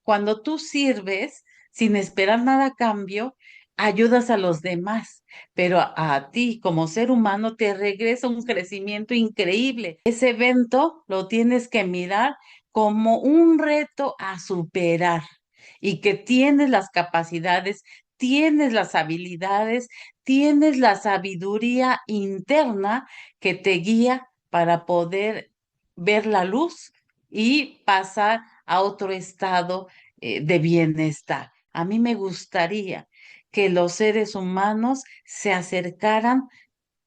Cuando tú sirves sin esperar nada a cambio, ayudas a los demás, pero a ti como ser humano te regresa un crecimiento increíble. Ese evento lo tienes que mirar como un reto a superar y que tienes las capacidades, tienes las habilidades, tienes la sabiduría interna que te guía para poder ver la luz y pasar a otro estado de bienestar. A mí me gustaría que los seres humanos se acercaran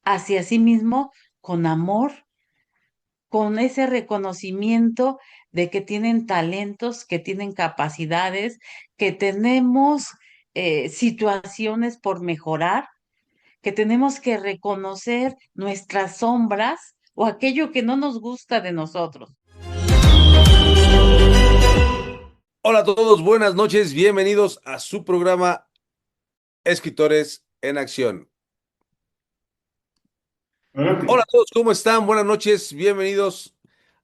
hacia sí mismos con amor, con ese reconocimiento de que tienen talentos, que tienen capacidades, que tenemos situaciones por mejorar, que tenemos que reconocer nuestras sombras o aquello que no nos gusta de nosotros. Hola a todos, buenas noches, bienvenidos a su programa Escritores en Acción. Hola Adelante. a todos, ¿cómo están? Buenas noches, bienvenidos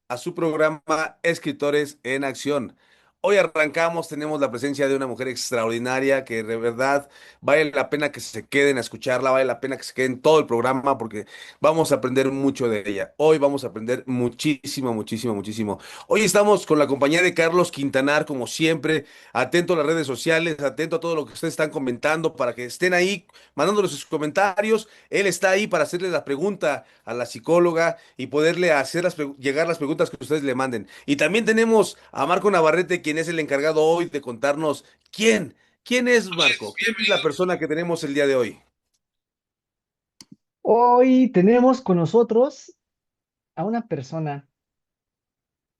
a su programa Escritores en Acción. Hoy arrancamos, tenemos la presencia de una mujer extraordinaria que de verdad vale la pena que se queden a escucharla, vale la pena que se queden todo el programa porque vamos a aprender mucho de ella. Hoy vamos a aprender muchísimo, muchísimo, muchísimo. Hoy estamos con la compañía de Carlos Quintanar, como siempre, atento a las redes sociales, atento a todo lo que ustedes están comentando para que estén ahí mandándoles sus comentarios. Él está ahí para hacerle la pregunta a la psicóloga y poderle hacer llegar las preguntas que ustedes le manden. Y también tenemos a Marco Navarrete, quien es el encargado hoy de contarnos quién es Marco, quién es la persona que tenemos el día de hoy. Hoy tenemos con nosotros a una persona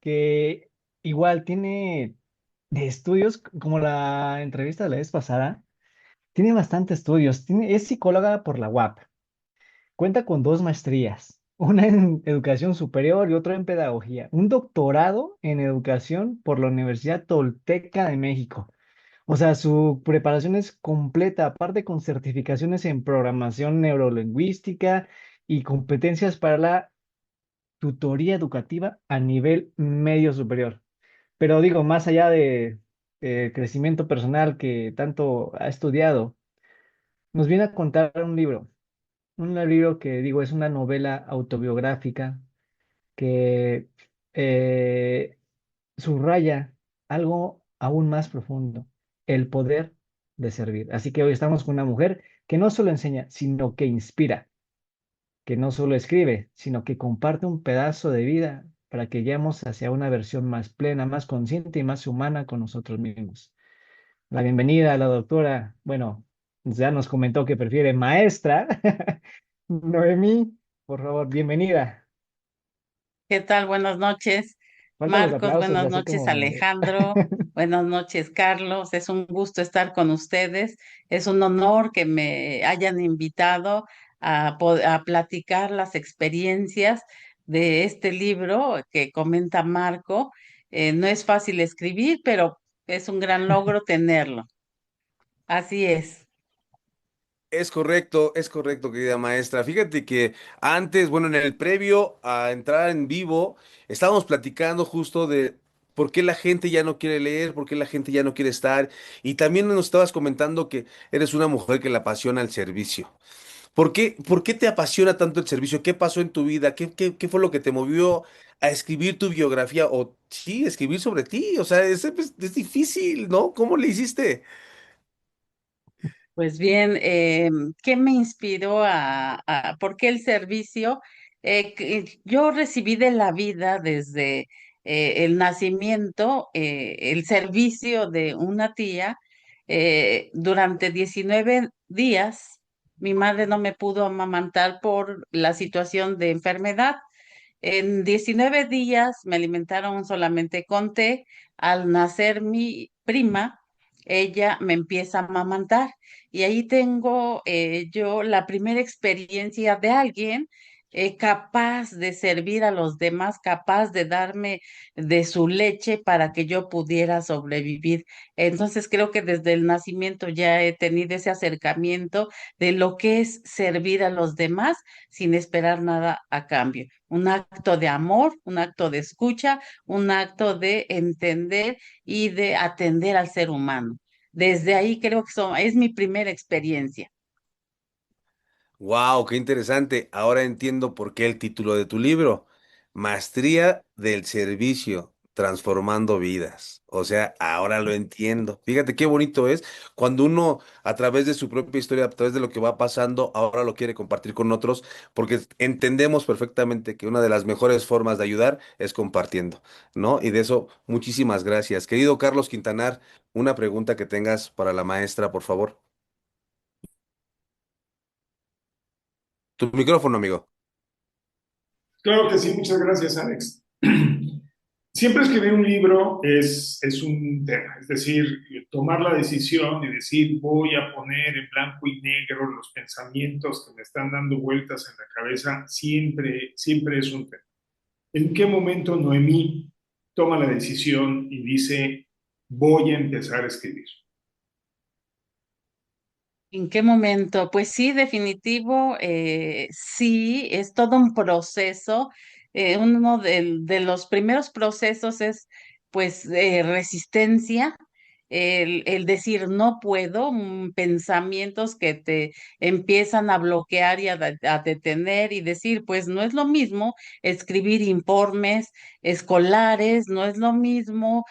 que igual tiene de estudios, como la entrevista de la vez pasada, tiene bastante estudios, es psicóloga por la UAP, cuenta con dos maestrías, una en educación superior y otra en pedagogía, un doctorado en educación por la Universidad Tolteca de México. O sea, su preparación es completa, aparte con certificaciones en programación neurolingüística y competencias para la tutoría educativa a nivel medio superior. Pero digo, más allá de crecimiento personal que tanto ha estudiado, nos viene a contar un libro que digo es una novela autobiográfica que eh, subraya algo aún más profundo, el poder de servir. Así que hoy estamos con una mujer que no solo enseña, sino que inspira, que no solo escribe, sino que comparte un pedazo de vida para que lleguemos hacia una versión más plena, más consciente y más humana con nosotros mismos. La bienvenida a la doctora, bueno, ya nos comentó que prefiere maestra, Noemí, por favor, bienvenida. ¿Qué tal? Buenas noches, Faltan los Marcos. aplausos, Buenas así noches, como... Alejandro. Buenas noches, Carlos. Es un gusto estar con ustedes. Es un honor que me hayan invitado a platicar las experiencias de este libro que comenta Marco. No es fácil escribir, pero es un gran logro tenerlo. Así es. Es correcto, querida maestra. Fíjate que antes, bueno, en el previo a entrar en vivo, estábamos platicando justo de por qué la gente ya no quiere leer, por qué la gente ya no quiere estar. Y también nos estabas comentando que eres una mujer que le apasiona el servicio. Por qué te apasiona tanto el servicio? ¿Qué pasó en tu vida? ¿Qué fue lo que te movió a escribir tu biografía? O sí, escribir sobre ti. O sea, es difícil, ¿no? ¿Cómo le hiciste? Pues bien, ¿qué me inspiró por qué el servicio? Yo recibí de la vida desde el nacimiento, el servicio de una tía. Durante 19 días, mi madre no me pudo amamantar por la situación de enfermedad. En 19 días me alimentaron solamente con té. Al nacer mi prima, ella me empieza a amamantar y ahí tengo yo la primera experiencia de alguien capaz de servir a los demás, capaz de darme de su leche para que yo pudiera sobrevivir. Entonces creo que desde el nacimiento ya he tenido ese acercamiento de lo que es servir a los demás sin esperar nada a cambio. un acto de amor, un acto de escucha, un acto de entender y de atender al ser humano. Desde ahí creo que es mi primera experiencia. Wow, qué interesante. Ahora entiendo por qué el título de tu libro, Maestría del Servicio, transformando vidas. O sea, ahora lo entiendo. Fíjate qué bonito es cuando uno, a través de su propia historia, a través de lo que va pasando, ahora lo quiere compartir con otros, porque entendemos perfectamente que una de las mejores formas de ayudar es compartiendo, ¿no? Y de eso, muchísimas gracias. Querido Carlos Quintanar, una pregunta que tengas para la maestra, por favor. Tu micrófono, amigo. Claro que sí, muchas gracias, Alex. Siempre escribir un libro es un tema, es decir, tomar la decisión y decir voy a poner en blanco y negro los pensamientos que me están dando vueltas en la cabeza, siempre es un tema. ¿En qué momento Noemí toma la decisión y dice voy a empezar a escribir? ¿En qué momento? Pues sí, definitivo, sí, es todo un proceso. Uno de los primeros procesos es pues resistencia, el decir no puedo, pensamientos que te empiezan a bloquear y a detener y decir pues no es lo mismo escribir informes escolares, no es lo mismo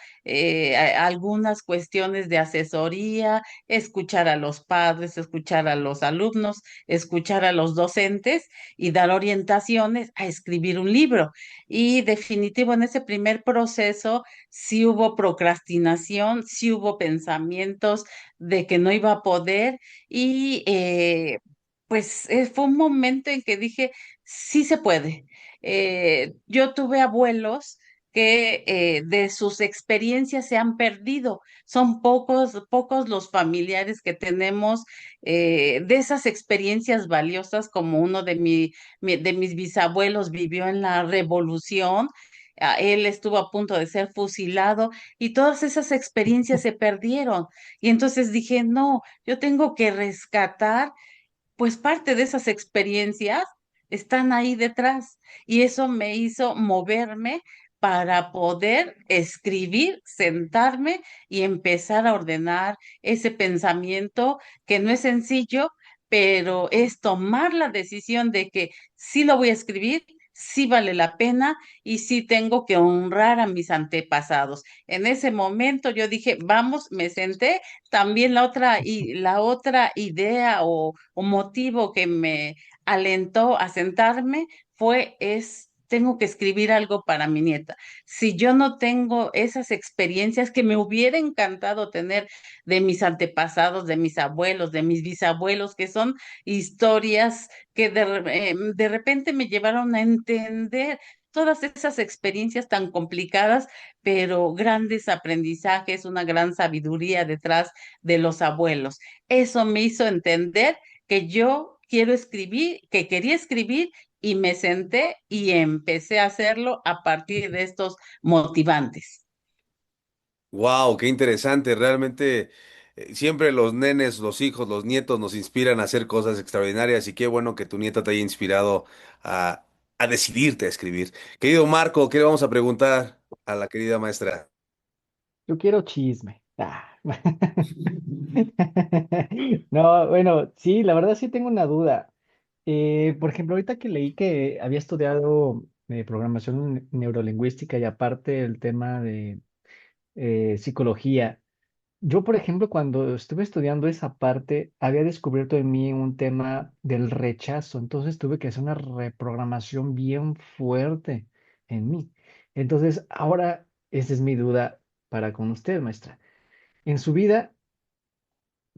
algunas cuestiones de asesoría, escuchar a los padres, escuchar a los alumnos, escuchar a los docentes y dar orientaciones a escribir un libro. Y definitivo, en ese primer proceso sí hubo procrastinación, sí hubo pensamientos de que no iba a poder y pues fue un momento en que dije, sí se puede. Yo tuve abuelos que de sus experiencias se han perdido. Son pocos los familiares que tenemos de esas experiencias valiosas, como uno de mis bisabuelos vivió en la revolución. Él estuvo a punto de ser fusilado y todas esas experiencias se perdieron. Y entonces dije, no, yo tengo que rescatar pues parte de esas experiencias están ahí detrás y eso me hizo moverme para poder escribir, sentarme y empezar a ordenar ese pensamiento que no es sencillo, pero es tomar la decisión de que sí lo voy a escribir, sí vale la pena y sí tengo que honrar a mis antepasados. En ese momento yo dije, vamos, me senté. También la otra idea o motivo que me alentó a sentarme tengo que escribir algo para mi nieta. Si yo no tengo esas experiencias que me hubiera encantado tener de mis antepasados, de mis abuelos, de mis bisabuelos, que son historias que de repente me llevaron a entender todas esas experiencias tan complicadas, pero grandes aprendizajes, una gran sabiduría detrás de los abuelos. Eso me hizo entender que yo quiero escribir, que quería escribir y me senté y empecé a hacerlo a partir de estos motivantes. Wow, qué interesante. Realmente siempre los nenes, los hijos, los nietos nos inspiran a hacer cosas extraordinarias y qué bueno que tu nieta te haya inspirado a, a decidirte a escribir. Querido Marco, ¿qué le vamos a preguntar a la querida maestra? Yo quiero chisme. No, bueno, sí, la verdad sí tengo una duda. Por ejemplo, ahorita que leí que había estudiado programación neurolingüística y aparte el tema de psicología. Yo, por ejemplo, cuando estuve estudiando esa parte, había descubierto en mí un tema del rechazo, entonces tuve que hacer una reprogramación bien fuerte en mí. Entonces, ahora, esa es mi duda para con usted, maestra. En su vida,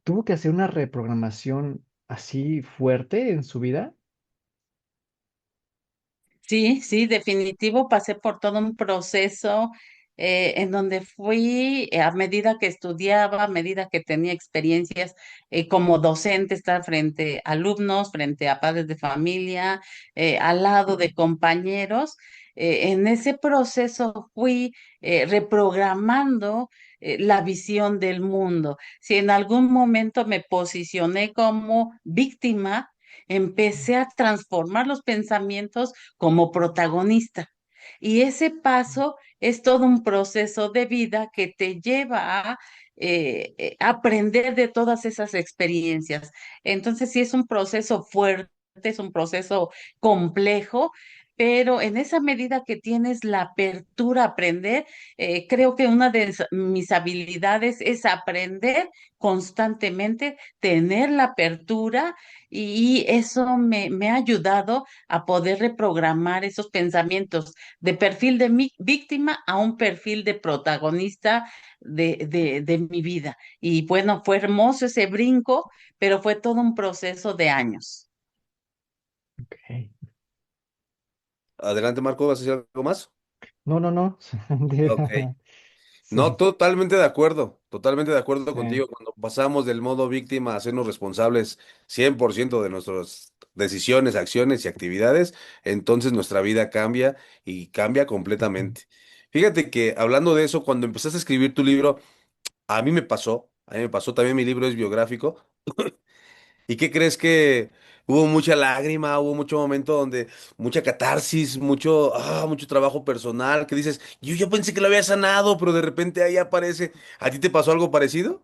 ¿tuvo que hacer una reprogramación así fuerte en su vida? Sí, sí, definitivo, pasé por todo un proceso en donde fui a medida que estudiaba, a medida que tenía experiencias como docente, estar frente a alumnos, frente a padres de familia, al lado de compañeros. En ese proceso fui reprogramando la visión del mundo. Si en algún momento me posicioné como víctima, Empecé a transformar los pensamientos como protagonista. Y ese paso es todo un proceso de vida que te lleva a aprender de todas esas experiencias. Entonces, sí es un proceso fuerte, es un proceso complejo, pero en esa medida que tienes la apertura a aprender, creo que una de mis habilidades es aprender constantemente, tener la apertura y eso me ha ayudado a poder reprogramar esos pensamientos de perfil de víctima a un perfil de protagonista de mi vida. Y bueno, fue hermoso ese brinco, pero fue todo un proceso de años. Ok. Adelante, Marco, ¿vas a decir algo más? No, no, no. Ok. No, Sí, totalmente de acuerdo sí. contigo. Cuando pasamos del modo víctima a hacernos responsables 100% de nuestras decisiones, acciones y actividades, entonces nuestra vida cambia y cambia Ujú. completamente. Fíjate que hablando de eso, cuando empezaste a escribir tu libro, a mí me pasó, también mi libro es biográfico. ¿Y qué crees que hubo mucha lágrima, hubo mucho momento donde mucha catarsis, mucho trabajo personal, que dices, yo pensé que lo había sanado, pero de repente ahí aparece. ¿A ti te pasó algo parecido?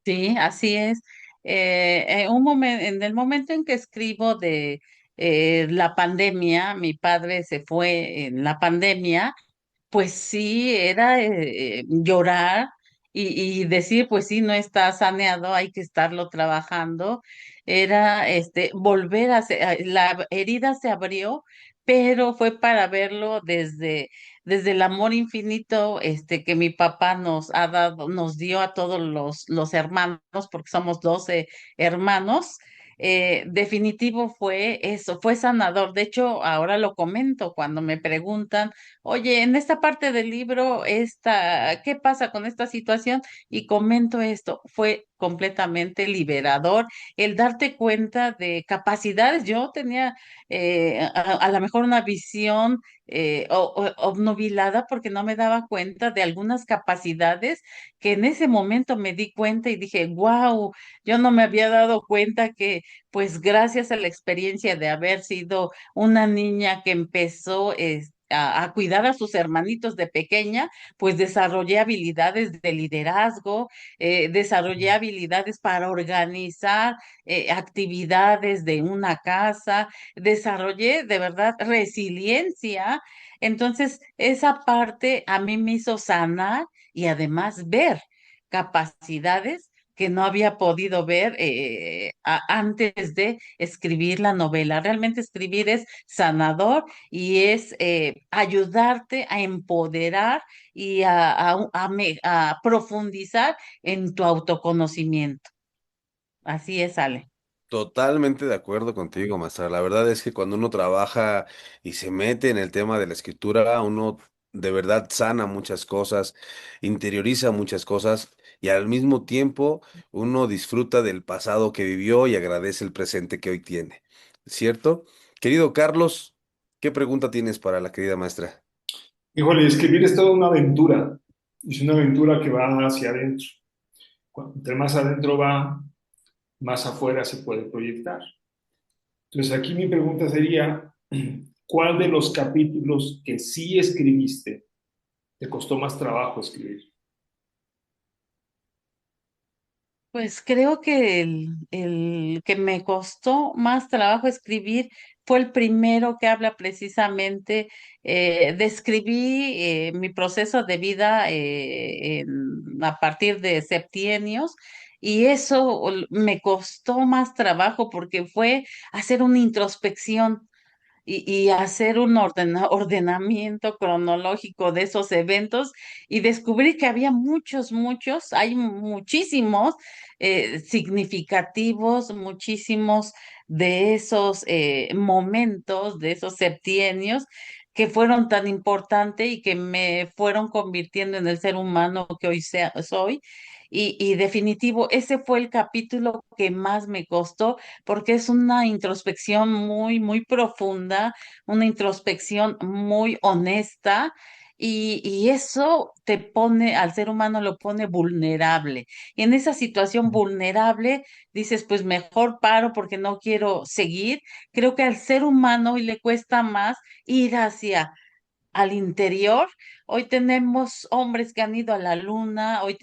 Sí, así es. En el momento en que escribo de la pandemia, mi padre se fue en la pandemia. Pues sí, era llorar y decir, pues sí, no está saneado, hay que estarlo trabajando. Era volver la herida se abrió, pero fue para verlo desde el amor infinito que mi papá nos ha dado, nos dio a todos los hermanos, porque somos 12 hermanos. Definitivo fue eso, fue sanador. De hecho, ahora lo comento cuando me preguntan. Oye, en esta parte del libro, ¿qué pasa con esta situación? Y comento esto, fue completamente liberador el darte cuenta de capacidades. Yo tenía a lo mejor una visión obnubilada porque no me daba cuenta de algunas capacidades que en ese momento me di cuenta y dije, wow, yo no me había dado cuenta que pues gracias a la experiencia de haber sido una niña que empezó a cuidar a sus hermanitos de pequeña, pues desarrollé habilidades de liderazgo, desarrollé habilidades para organizar actividades de una casa, desarrollé de verdad resiliencia. Entonces, esa parte a mí me hizo sanar y además ver capacidades que no había podido ver antes de escribir la novela. Realmente escribir es sanador y es ayudarte a empoderar y a profundizar en tu autoconocimiento. Así es, Ale. Totalmente de acuerdo contigo, maestra. La verdad es que cuando uno trabaja y se mete en el tema de la escritura, uno de verdad sana muchas cosas, interioriza muchas cosas y al mismo tiempo uno disfruta del pasado que vivió y agradece el presente que hoy tiene. ¿Cierto? Querido Carlos, ¿qué pregunta tienes para la querida maestra? Híjole, escribir es toda una aventura. Es una aventura que va hacia adentro. Entre más adentro va, más afuera se puede proyectar. Entonces, aquí mi pregunta sería, ¿cuál de los capítulos que sí escribiste te costó más trabajo escribir? Pues creo que el que me costó más trabajo escribir fue el primero que habla precisamente, describí mi proceso de vida a partir de septienios y eso me costó más trabajo porque fue hacer una introspección y hacer un ordenamiento cronológico de esos eventos y descubrir que había hay muchísimos significativos, muchísimos de esos momentos, de esos septienios que fueron tan importantes y que me fueron convirtiendo en el ser humano que hoy soy. Y definitivo, ese fue el capítulo que más me costó porque es una introspección muy, muy profunda, una introspección muy honesta y eso te pone, al ser humano lo pone vulnerable. Y en esa situación vulnerable dices, pues mejor paro porque no quiero seguir. Creo que al ser humano hoy le cuesta más ir hacia al interior. Hoy tenemos hombres que han ido a la luna, hoy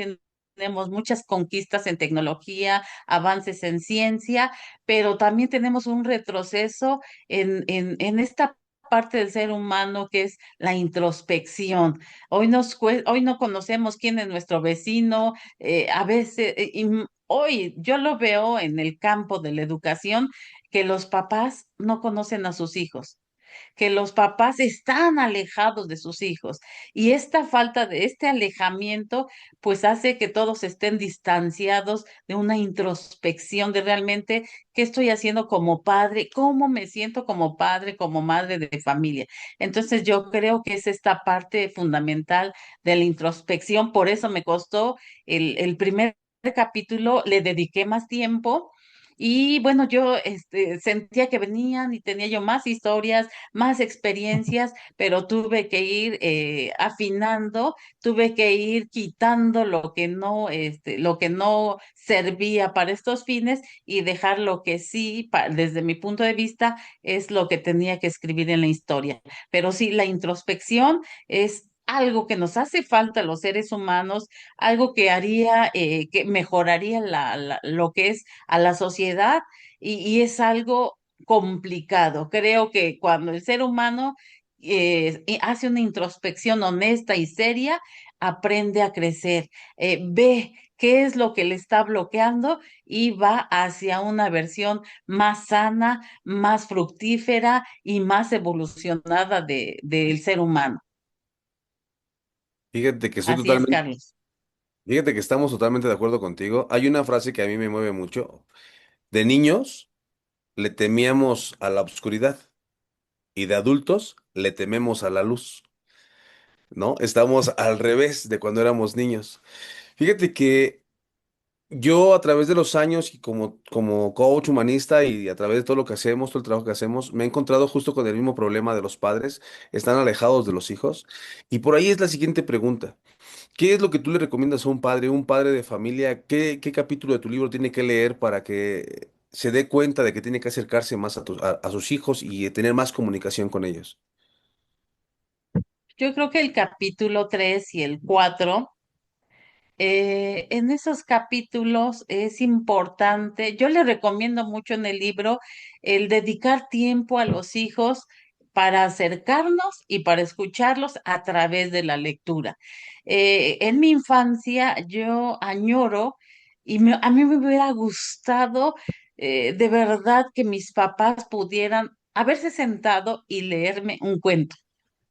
tenemos muchas conquistas en tecnología, avances en ciencia, pero también tenemos un retroceso en esta parte del ser humano que es la introspección. Hoy no conocemos quién es nuestro vecino, a veces, hoy yo lo veo en el campo de la educación, que los papás no conocen a sus hijos, que los papás están alejados de sus hijos y esta falta de este alejamiento pues hace que todos estén distanciados de una introspección de realmente qué estoy haciendo como padre, cómo me siento como padre, como madre de familia. Entonces yo creo que es esta parte fundamental de la introspección, por eso me costó el primer capítulo, le dediqué más tiempo. Y bueno, yo sentía que venían y tenía yo más historias, más experiencias, pero tuve que ir afinando, tuve que ir quitando lo que no servía para estos fines y dejar lo que sí, desde mi punto de vista, es lo que tenía que escribir en la historia. Pero sí, la introspección es algo que nos hace falta a los seres humanos, algo que haría, que mejoraría lo que es a la sociedad y es algo complicado. Creo que cuando el ser humano hace una introspección honesta y seria, aprende a crecer, ve qué es lo que le está bloqueando y va hacia una versión más sana, más fructífera y más evolucionada del ser humano. Fíjate que estoy Así es, totalmente, Carlos. fíjate que estamos totalmente de acuerdo contigo. Hay una frase que a mí me mueve mucho. De niños le temíamos a la oscuridad y de adultos le tememos a la luz, ¿no? Estamos al revés de cuando éramos niños. Fíjate que yo a través de los años y como coach humanista y a través de todo lo que hacemos, todo el trabajo que hacemos, me he encontrado justo con el mismo problema de los padres, están alejados de los hijos. Y por ahí es la siguiente pregunta. ¿Qué es lo que tú le recomiendas a un padre de familia? ¿Qué capítulo de tu libro tiene que leer para que se dé cuenta de que tiene que acercarse más a sus hijos y tener más comunicación con ellos? Yo creo que el capítulo 3 y el 4, en esos capítulos es importante, yo le recomiendo mucho en el libro el dedicar tiempo a los hijos para acercarnos y para escucharlos a través de la lectura. En mi infancia yo añoro a mí me hubiera gustado de verdad que mis papás pudieran haberse sentado y leerme un cuento.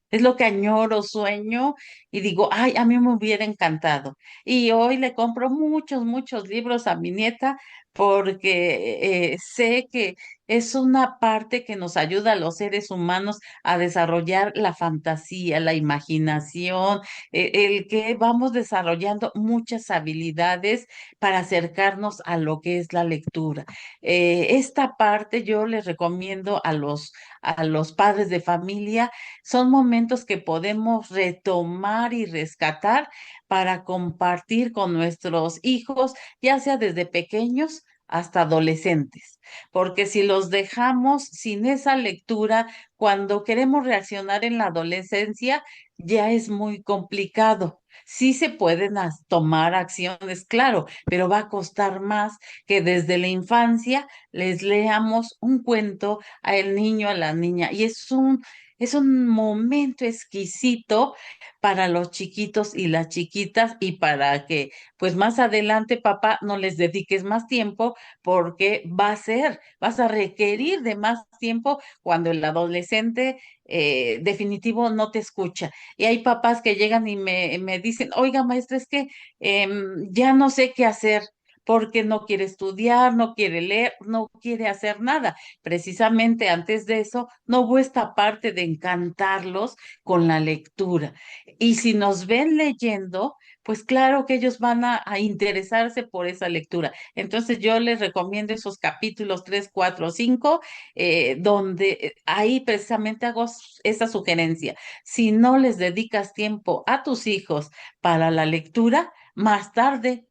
Es lo que añoro, sueño y digo, ay, a mí me hubiera encantado. Y hoy le compro muchos, muchos libros a mi nieta porque sé que es una parte que nos ayuda a los seres humanos a desarrollar la fantasía, la imaginación, el que vamos desarrollando muchas habilidades para acercarnos a lo que es la lectura. Esta parte yo les recomiendo a los padres de familia, son momentos que podemos retomar y rescatar para compartir con nuestros hijos, ya sea desde pequeños hasta adolescentes, porque si los dejamos sin esa lectura, cuando queremos reaccionar en la adolescencia, ya es muy complicado. Sí se pueden tomar acciones, claro, pero va a costar más que desde la infancia les leamos un cuento al niño, a la niña, y es un momento exquisito para los chiquitos y las chiquitas y para que pues más adelante, papá, no les dediques más tiempo porque vas a requerir de más tiempo cuando el adolescente definitivo no te escucha. Y hay papás que llegan y me dicen, oiga, maestra, es que ya no sé qué hacer porque no quiere estudiar, no quiere leer, no quiere hacer nada. Precisamente antes de eso, no hubo esta parte de encantarlos con la lectura. Y si nos ven leyendo, pues claro que ellos van a interesarse por esa lectura. Entonces yo les recomiendo esos capítulos 3, 4, 5, donde ahí precisamente hago esa sugerencia. Si no les dedicas tiempo a tus hijos para la lectura, más tarde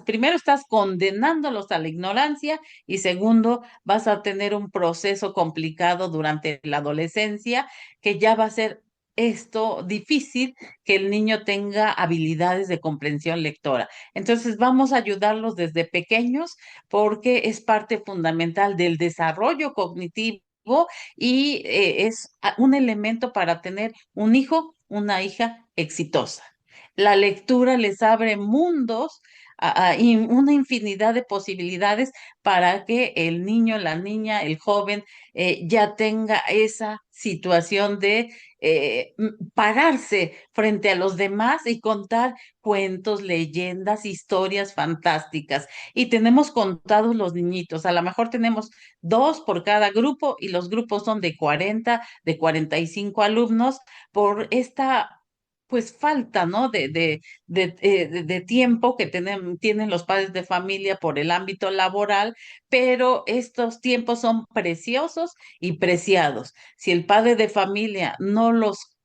primero estás condenándolos a la ignorancia y segundo, vas a tener un proceso complicado durante la adolescencia que ya va a ser esto difícil que el niño tenga habilidades de comprensión lectora. Entonces, vamos a ayudarlos desde pequeños porque es parte fundamental del desarrollo cognitivo y es un elemento para tener un hijo, una hija exitosa. La lectura les abre mundos y una infinidad de posibilidades para que el niño, la niña, el joven ya tenga esa situación de pararse frente a los demás y contar cuentos, leyendas, historias fantásticas. Y tenemos contados los niñitos, a lo mejor tenemos dos por cada grupo y los grupos son de 40, de 45 alumnos por esta pues falta, ¿no? De tiempo que tienen los padres de familia por el ámbito laboral, pero estos tiempos son preciosos y preciados. Si el padre de familia no los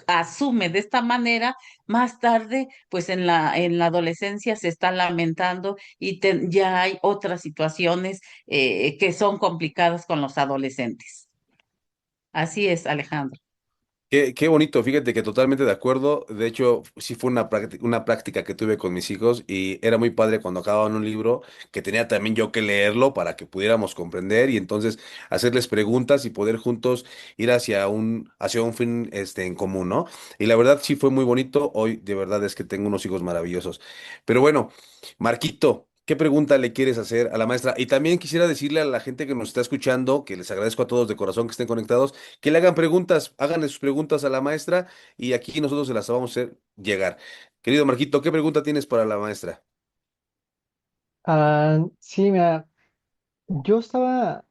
asume de esta manera, más tarde, pues en la adolescencia se está lamentando y ya hay otras situaciones que son complicadas con los adolescentes. Así es, Alejandro. Qué bonito, fíjate que totalmente de acuerdo. De hecho, sí fue una práctica que tuve con mis hijos y era muy padre cuando acababan un libro que tenía también yo que leerlo para que pudiéramos comprender y entonces hacerles preguntas y poder juntos ir hacia un fin en común, ¿no? Y la verdad sí fue muy bonito. Hoy de verdad es que tengo unos hijos maravillosos. Pero bueno, Marquito. ¿Qué pregunta le quieres hacer a la maestra? Y también quisiera decirle a la gente que nos está escuchando, que les agradezco a todos de corazón que estén conectados, que le hagan preguntas, háganle sus preguntas a la maestra y aquí nosotros se las vamos a hacer llegar. Querido Marquito, ¿qué pregunta tienes para la maestra? Sí, mira, yo estaba,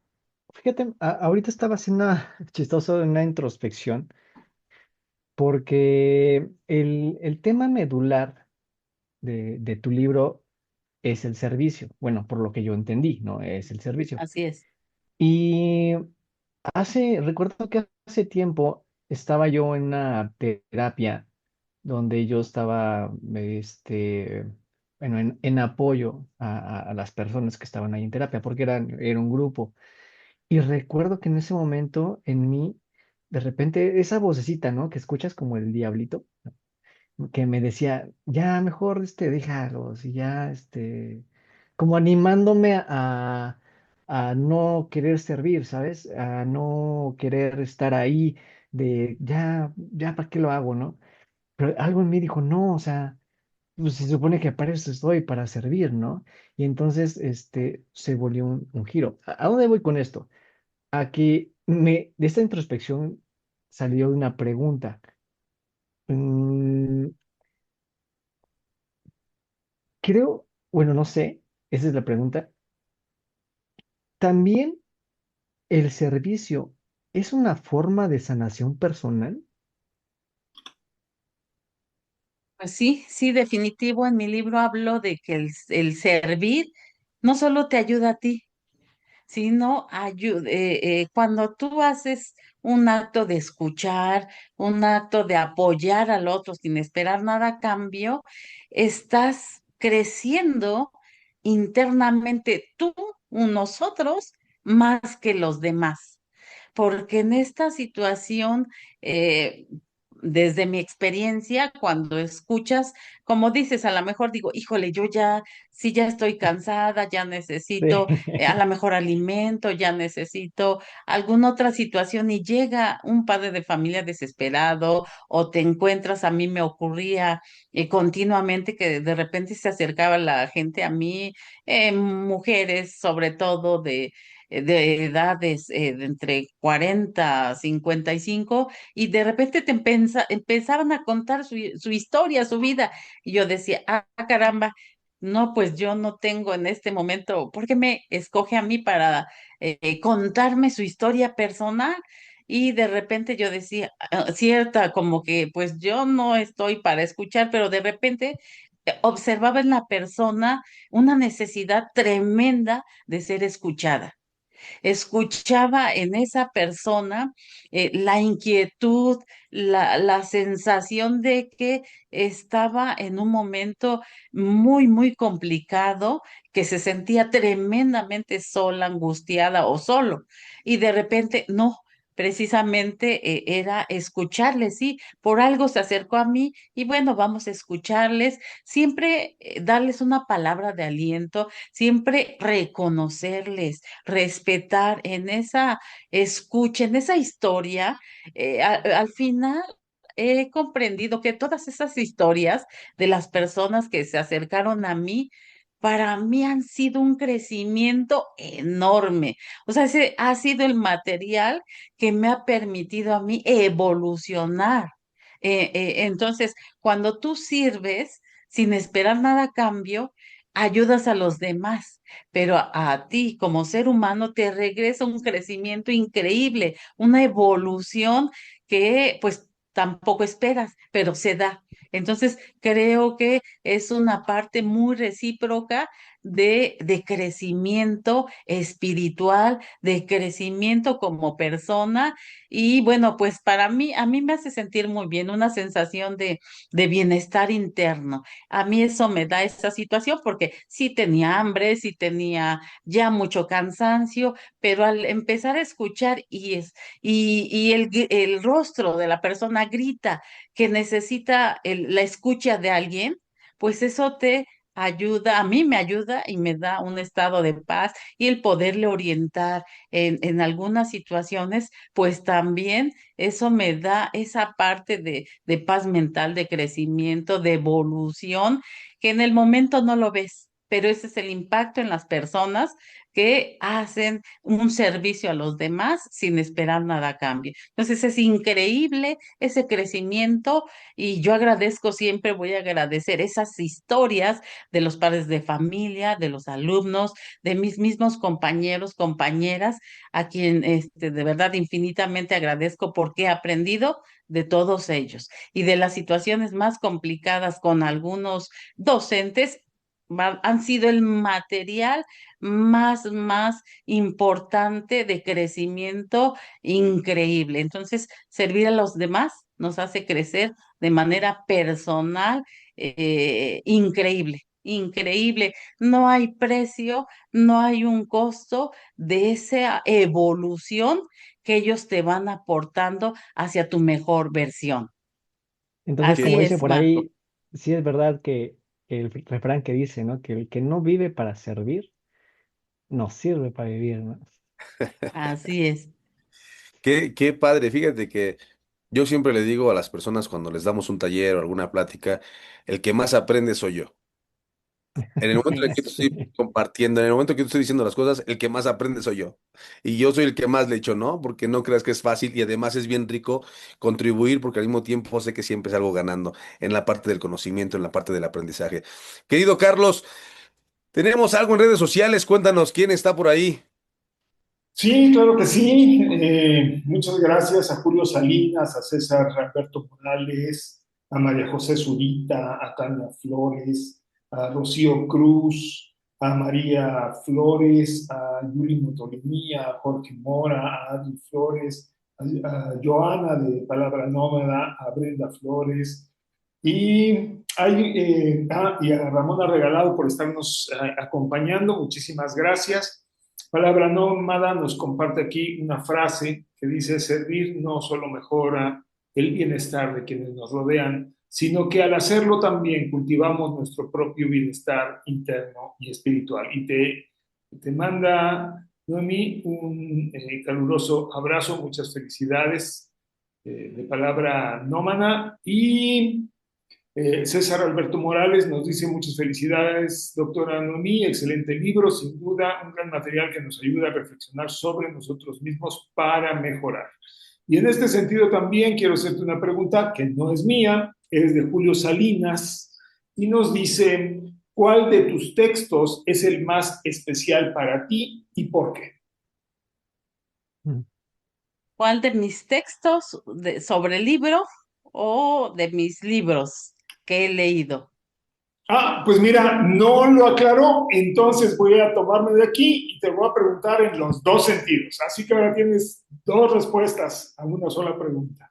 fíjate, ahorita estaba haciendo chistoso una introspección porque el tema medular de tu libro es el servicio. Bueno, por lo que yo entendí, ¿no? Es el servicio. Así es. Y recuerdo que hace tiempo estaba yo en una terapia donde yo estaba, bueno, en apoyo a las personas que estaban ahí en terapia, porque era un grupo. Y recuerdo que en ese momento en mí, de repente, esa vocecita, ¿no? Que escuchas como el diablito, que me decía, ya mejor, déjalos, y ya, como animándome a no querer servir, ¿sabes? A no querer estar ahí de, ya, ¿para qué lo hago, no? Pero algo en mí dijo, no, o sea, pues se supone que para eso estoy, para servir, ¿no? Y entonces, se volvió un giro. ¿A dónde voy con esto? A que de esta introspección salió una pregunta. Mm, creo, bueno, no sé, esa es la pregunta. ¿También el servicio es una forma de sanación personal? Pues sí, sí, definitivo. En mi libro hablo de que el servir no solo te ayuda a ti, sino cuando tú haces un acto de escuchar, un acto de apoyar al otro sin esperar nada a cambio, estás creciendo internamente tú, nosotros, más que los demás porque en esta situación, desde mi experiencia, cuando escuchas, como dices, a lo mejor digo, híjole, yo ya, sí, ya estoy cansada, ya necesito a Sí. lo mejor alimento, ya necesito alguna otra situación y llega un padre de familia desesperado o te encuentras, a mí me ocurría continuamente que de repente se acercaba la gente a mí, mujeres sobre todo de edades de entre 40 a 55 y de repente empezaban a contar su historia, su vida. Y yo decía, caramba, no, pues yo no tengo en este momento, ¿por qué me escoge a mí para contarme su historia personal? y de repente yo decía, cierta, como que pues yo no estoy para escuchar, pero de repente observaba en la persona una necesidad tremenda de ser escuchada. Escuchaba en esa persona la inquietud, la sensación de que estaba en un momento muy, muy complicado, que se sentía tremendamente sola, angustiada o solo. Y de repente, no. Precisamente era escucharles, sí, por algo se acercó a mí y bueno, vamos a escucharles, siempre darles una palabra de aliento, siempre reconocerles, respetar en esa escucha, en esa historia, al final he comprendido que todas esas historias de las personas que se acercaron a mí, para mí han sido un crecimiento enorme. O sea, ese ha sido el material que me ha permitido a mí evolucionar. Entonces, cuando tú sirves sin esperar nada a cambio, ayudas a los demás, pero a ti como ser humano te regresa un crecimiento increíble, una evolución que pues tampoco esperas, pero se da. Entonces, creo que es una parte muy recíproca de crecimiento espiritual, de crecimiento como persona. Y bueno, pues para mí, a mí me hace sentir muy bien, una sensación de bienestar interno. A mí eso me da esa situación porque sí tenía hambre, sí tenía ya mucho cansancio, pero al empezar a escuchar y el rostro de la persona grita que necesita la escucha de alguien, pues eso te ayuda, a mí me ayuda y me da un estado de paz y el poderle orientar en algunas situaciones, pues también eso me da esa parte de paz mental, de crecimiento, de evolución, que en el momento no lo ves, pero ese es el impacto en las personas que hacen un servicio a los demás sin esperar nada a cambio. Entonces es increíble ese crecimiento y yo agradezco siempre, voy a agradecer esas historias de los padres de familia, de los alumnos, de mis mismos compañeros, compañeras, a quien de verdad infinitamente agradezco porque he aprendido de todos ellos y de las situaciones más complicadas con algunos docentes. Han sido el material más importante de crecimiento increíble. Entonces, servir a los demás nos hace crecer de manera personal increíble, increíble. No hay precio, no hay un costo de esa evolución que ellos te van aportando hacia tu mejor versión. Entonces, Así como dice es, por Marco. ahí, sí es verdad que el refrán que dice, ¿no? Que el que no vive para servir, no sirve para vivir, ¿no? Así es. Qué padre, fíjate que yo siempre le digo a las personas cuando les damos un taller o alguna plática, el que más aprende soy yo. En el momento en el que te estoy Sí. compartiendo, en el momento que te estoy diciendo las cosas, el que más aprende soy yo. Y yo soy el que más le echo, ¿no? Porque no creas que es fácil y además es bien rico contribuir porque al mismo tiempo sé que siempre salgo ganando en la parte del conocimiento, en la parte del aprendizaje. Querido Carlos, tenemos algo en redes sociales, cuéntanos quién está por ahí. Sí, claro que sí. Muchas gracias a Julio Salinas, a César Alberto Morales, a María José Zurita, a Tania Flores, a Rocío Cruz, a María Flores, a Yuri Motolinía, a Jorge Mora, a Adri Flores, a Joana de Palabra Nómada, a Brenda Flores y a Ramona Regalado por estarnos acompañando. Muchísimas gracias. Palabra Nómada nos comparte aquí una frase que dice: servir no solo mejora el bienestar de quienes nos rodean, sino que al hacerlo también cultivamos nuestro propio bienestar interno y espiritual. Y te manda, Noemí, un caluroso abrazo, muchas felicidades de Palabra Nómada. Y César Alberto Morales nos dice: muchas felicidades, doctora Noemí, excelente libro, sin duda un gran material que nos ayuda a reflexionar sobre nosotros mismos para mejorar. Y en este sentido también quiero hacerte una pregunta que no es mía, es de Julio Salinas, y nos dice: ¿cuál de tus textos es el más especial para ti y por qué? ¿Cuál de mis textos sobre el libro o de mis libros que he leído? Ah, pues mira, no lo aclaró, entonces voy a tomarme de aquí y te voy a preguntar en los dos sentidos. Así que ahora tienes dos respuestas a una sola pregunta.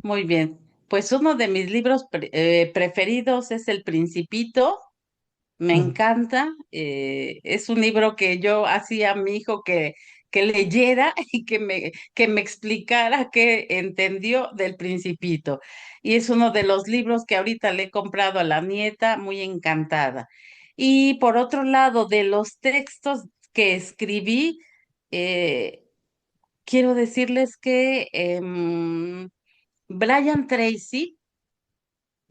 Muy bien. Pues uno de mis libros preferidos es El Principito. Me Mm. encanta. Es un libro que yo hacía a mi hijo que leyera y que me explicara qué entendió del Principito. Y es uno de los libros que ahorita le he comprado a la nieta, muy encantada. Y por otro lado, de los textos que escribí, eh, quiero decirles que Brian Tracy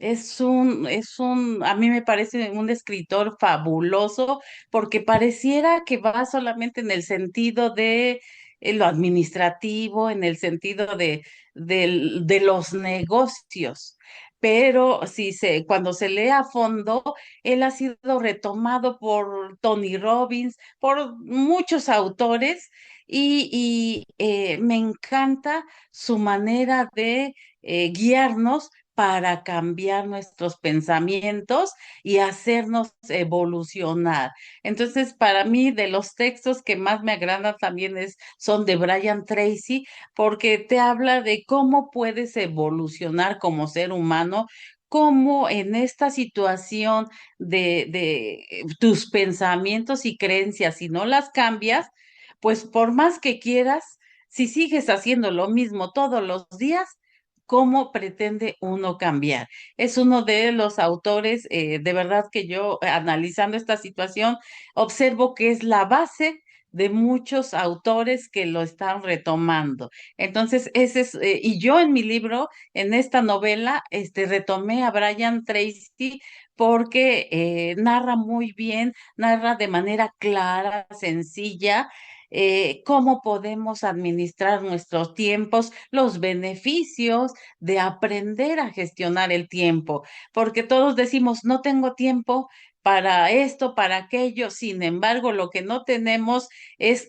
a mí me parece un escritor fabuloso porque pareciera que va solamente en el sentido de lo administrativo, en el sentido de los negocios. Pero cuando se lee a fondo, él ha sido retomado por Tony Robbins, por muchos autores, y me encanta su manera de guiarnos para cambiar nuestros pensamientos y hacernos evolucionar. Entonces, para mí, de los textos que más me agradan también son de Brian Tracy, porque te habla de cómo puedes evolucionar como ser humano, cómo en esta situación de tus pensamientos y creencias, si no las cambias, pues por más que quieras, si sigues haciendo lo mismo todos los días, ¿cómo pretende uno cambiar? Es uno de los autores, de verdad que yo, analizando esta situación, observo que es la base de muchos autores que lo están retomando. Entonces, y yo en mi libro, en esta novela, retomé a Brian Tracy porque narra muy bien, narra de manera clara, sencilla, cómo podemos administrar nuestros tiempos, los beneficios de aprender a gestionar el tiempo, porque todos decimos, no tengo tiempo para esto, para aquello, sin embargo, lo que no tenemos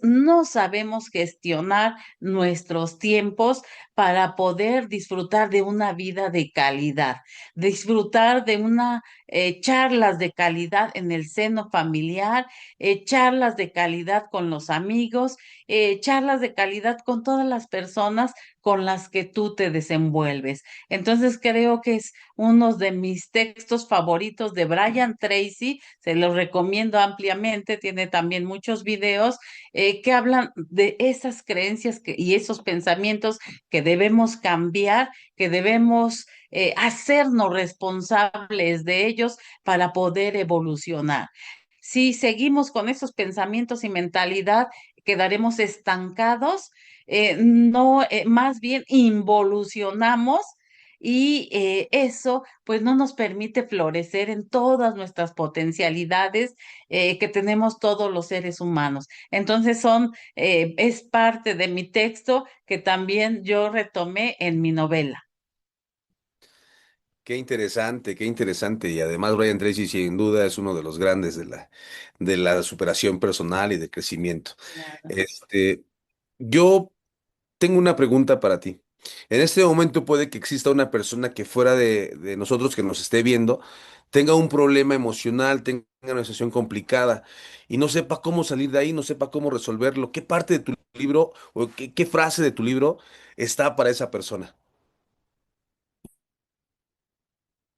no sabemos gestionar nuestros tiempos para poder disfrutar de una vida de calidad, disfrutar de una charlas de calidad en el seno familiar, charlas de calidad con los amigos, charlas de calidad con todas las personas con las que tú te desenvuelves. Entonces creo que es uno de mis textos favoritos de Brian Tracy, se los recomiendo ampliamente, tiene también muchos videos que hablan de esas creencias y esos pensamientos que debemos cambiar, que debemos hacernos responsables de ellos para poder evolucionar. Si seguimos con esos pensamientos y mentalidad, quedaremos estancados, no, más bien involucionamos y eso pues no nos permite florecer en todas nuestras potencialidades que tenemos todos los seres humanos. Entonces es parte de mi texto que también yo retomé en mi novela. Qué interesante, qué interesante. Y además Brian Tracy sin duda es uno de los grandes de la superación personal y de crecimiento. Claro. Este, yo tengo una pregunta para ti. En este momento puede que exista una persona que fuera de nosotros que nos esté viendo, tenga un problema emocional, tenga una situación complicada y no sepa cómo salir de ahí, no sepa cómo resolverlo. ¿Qué parte de tu libro o qué frase de tu libro está para esa persona?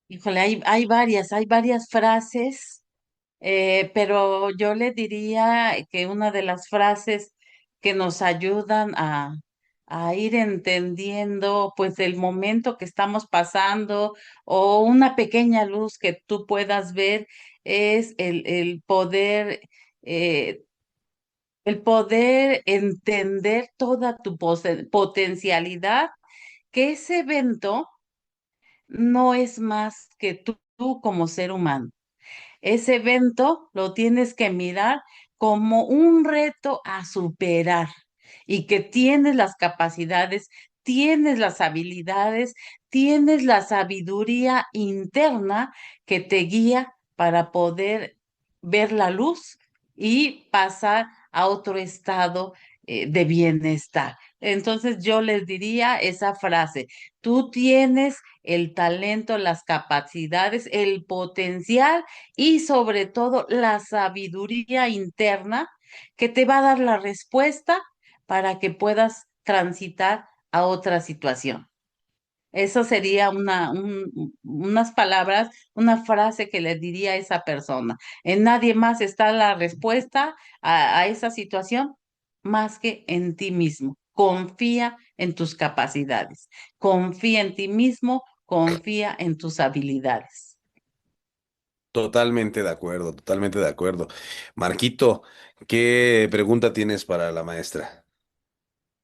Híjole, hay varias frases. Pero yo le diría que una de las frases que nos ayudan a ir entendiendo pues el momento que estamos pasando o una pequeña luz que tú puedas ver es eh, el poder entender toda tu potencialidad, que ese evento no es más que tú como ser humano. Ese evento lo tienes que mirar como un reto a superar y que tienes las capacidades, tienes las habilidades, tienes la sabiduría interna que te guía para poder ver la luz y pasar a otro estado de bienestar. Entonces yo les diría esa frase: tú tienes el talento, las capacidades, el potencial y sobre todo la sabiduría interna que te va a dar la respuesta para que puedas transitar a otra situación. Eso sería unas palabras, una frase que le diría a esa persona. En nadie más está la respuesta a esa situación más que en ti mismo. Confía en tus capacidades, confía en ti mismo, confía en tus habilidades. Totalmente de acuerdo, totalmente de acuerdo. Marquito, ¿qué pregunta tienes para la maestra?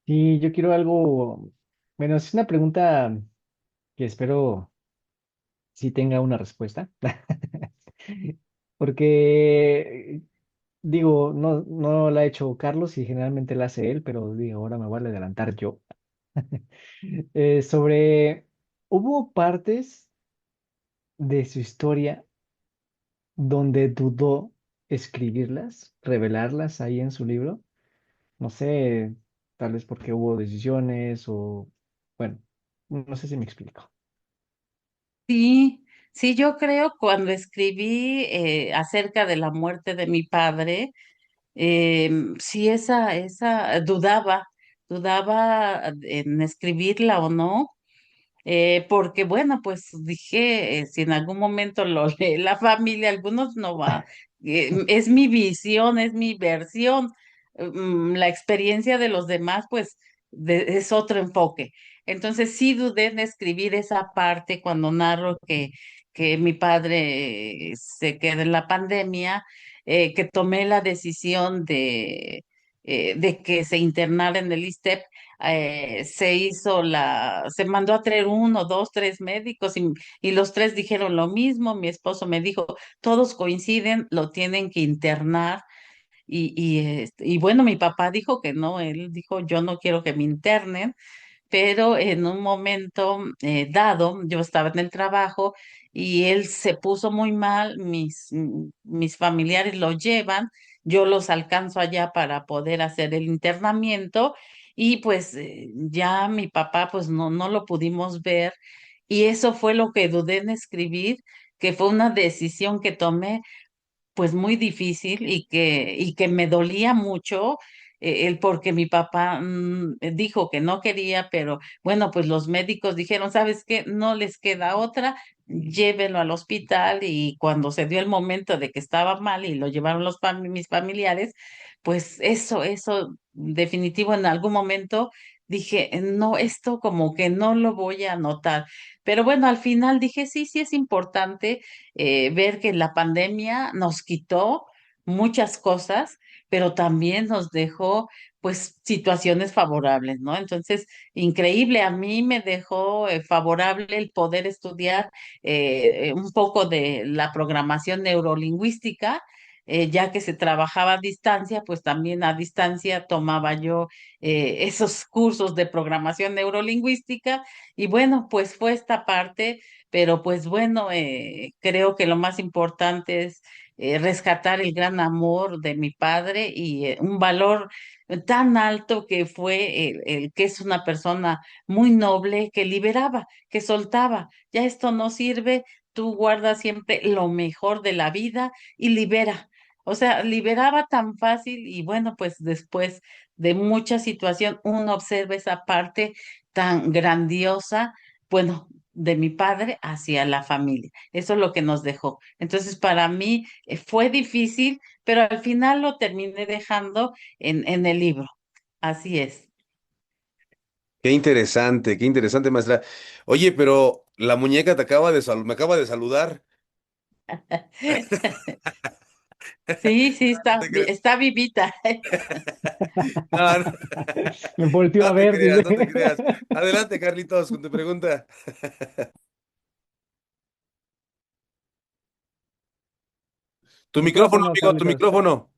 Y yo quiero algo, bueno, es una pregunta que espero sí tenga una respuesta. Porque, digo, no la ha hecho Carlos y generalmente la hace él, pero digo, ahora me voy a adelantar yo. Hubo partes de su historia donde dudó escribirlas, revelarlas ahí en su libro. No sé, tal vez porque hubo decisiones o, bueno, no sé si me explico. Sí, sí, yo creo cuando escribí acerca de la muerte de mi padre, sí, esa dudaba en escribirla o no, porque bueno, pues dije, si en algún momento lo lee la familia, algunos no va, es mi visión, es mi versión, la experiencia de los demás, pues es otro enfoque. Entonces sí dudé en escribir esa parte cuando narro que mi padre se queda en la pandemia, que tomé la decisión de que se internara en el ISSSTE. Se mandó a traer uno, dos, tres médicos y los tres dijeron lo mismo. Mi esposo me dijo, todos coinciden, lo tienen que internar. Y bueno, mi papá dijo que no, él dijo, yo no quiero que me internen, pero en un momento dado, yo estaba en el trabajo y él se puso muy mal, mis familiares lo llevan, yo los alcanzo allá para poder hacer el internamiento y pues ya mi papá pues no lo pudimos ver y eso fue lo que dudé en escribir, que fue una decisión que tomé pues muy difícil y que me dolía mucho el porque mi papá dijo que no quería, pero bueno, pues los médicos dijeron, ¿sabes qué? No les queda otra, llévenlo al hospital y cuando se dio el momento de que estaba mal y lo llevaron mis familiares, pues eso definitivo en algún momento dije, no, esto como que no lo voy a anotar. Pero bueno, al final dije, sí, sí es importante ver que la pandemia nos quitó muchas cosas, pero también nos dejó pues situaciones favorables, ¿no? Entonces, increíble, a mí me dejó favorable el poder estudiar un poco de la programación neurolingüística. Ya que se trabajaba a distancia, pues también a distancia tomaba yo esos cursos de programación neurolingüística y bueno, pues fue esta parte, pero pues bueno, creo que lo más importante es rescatar el gran amor de mi padre y un valor tan alto que fue el que es una persona muy noble, que liberaba, que soltaba. Ya esto no sirve, tú guardas siempre lo mejor de la vida y libera. O sea, liberaba tan fácil y bueno, pues después de mucha situación uno observa esa parte tan grandiosa, bueno, de mi padre hacia la familia. Eso es lo que nos dejó. Entonces, para mí fue difícil, pero al final lo terminé dejando en el libro. Así es. Qué interesante, maestra. Oye, pero la muñeca te acaba de me acaba de saludar. Sí, sí, No te creas. está vivita. No, no, Me volteó a no te ver, creas, dice. no te creas. Adelante, Carlitos, con tu pregunta. Tu micrófono, Micrófono, amigo, tu Carlitos. micrófono.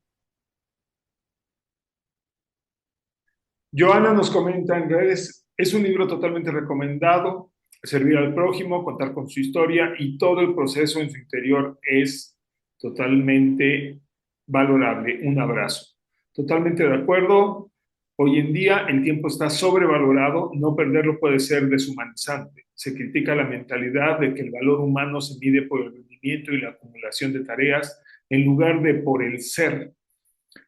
Joana nos comenta en redes, es un libro totalmente recomendado, servir al prójimo, contar con su historia y todo el proceso en su interior es totalmente valorable. Un abrazo. Totalmente de acuerdo. Hoy en día el tiempo está sobrevalorado, no perderlo puede ser deshumanizante. Se critica la mentalidad de que el valor humano se mide por el rendimiento y la acumulación de tareas en lugar de por el ser,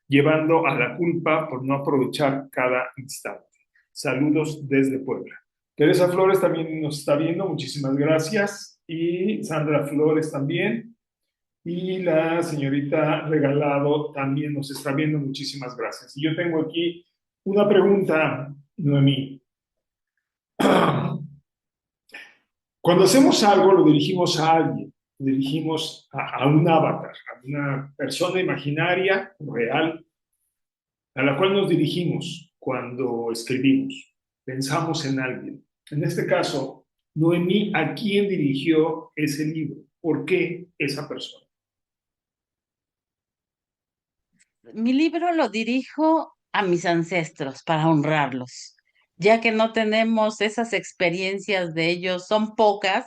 llevando a la culpa por no aprovechar cada instante. Saludos desde Puebla. Teresa Flores también nos está viendo, muchísimas gracias. Y Sandra Flores también. Y la señorita Regalado también nos está viendo, muchísimas gracias. Y yo tengo aquí una pregunta, Noemí. Cuando hacemos algo, lo dirigimos a alguien, lo dirigimos a un avatar, a una persona imaginaria, real, a la cual nos dirigimos cuando escribimos. Pensamos en alguien. En este caso, Noemí, ¿a quién dirigió ese libro? ¿Por qué esa persona? Mi libro lo dirijo a mis ancestros para honrarlos, ya que no tenemos esas experiencias de ellos, son pocas.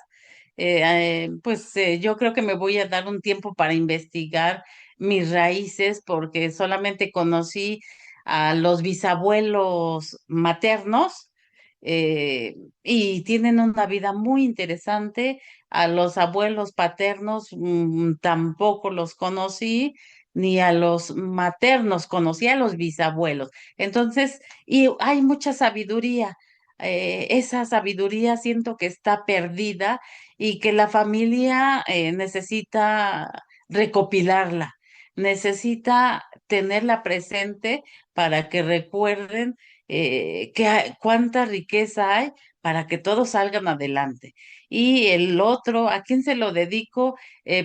Yo creo que me voy a dar un tiempo para investigar mis raíces porque solamente conocí a los bisabuelos maternos, y tienen una vida muy interesante. A los abuelos paternos tampoco los conocí, ni a los maternos, conocí a los bisabuelos. Entonces, y hay mucha sabiduría. Esa sabiduría siento que está perdida y que la familia necesita recopilarla, necesita tenerla presente para que recuerden cuánta riqueza hay para que todos salgan adelante. Y el otro, ¿a quién se lo dedico?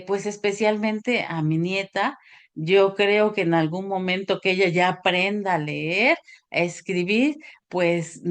Pues especialmente a mi nieta. Yo creo que en algún momento que ella ya aprenda a leer, a escribir, pues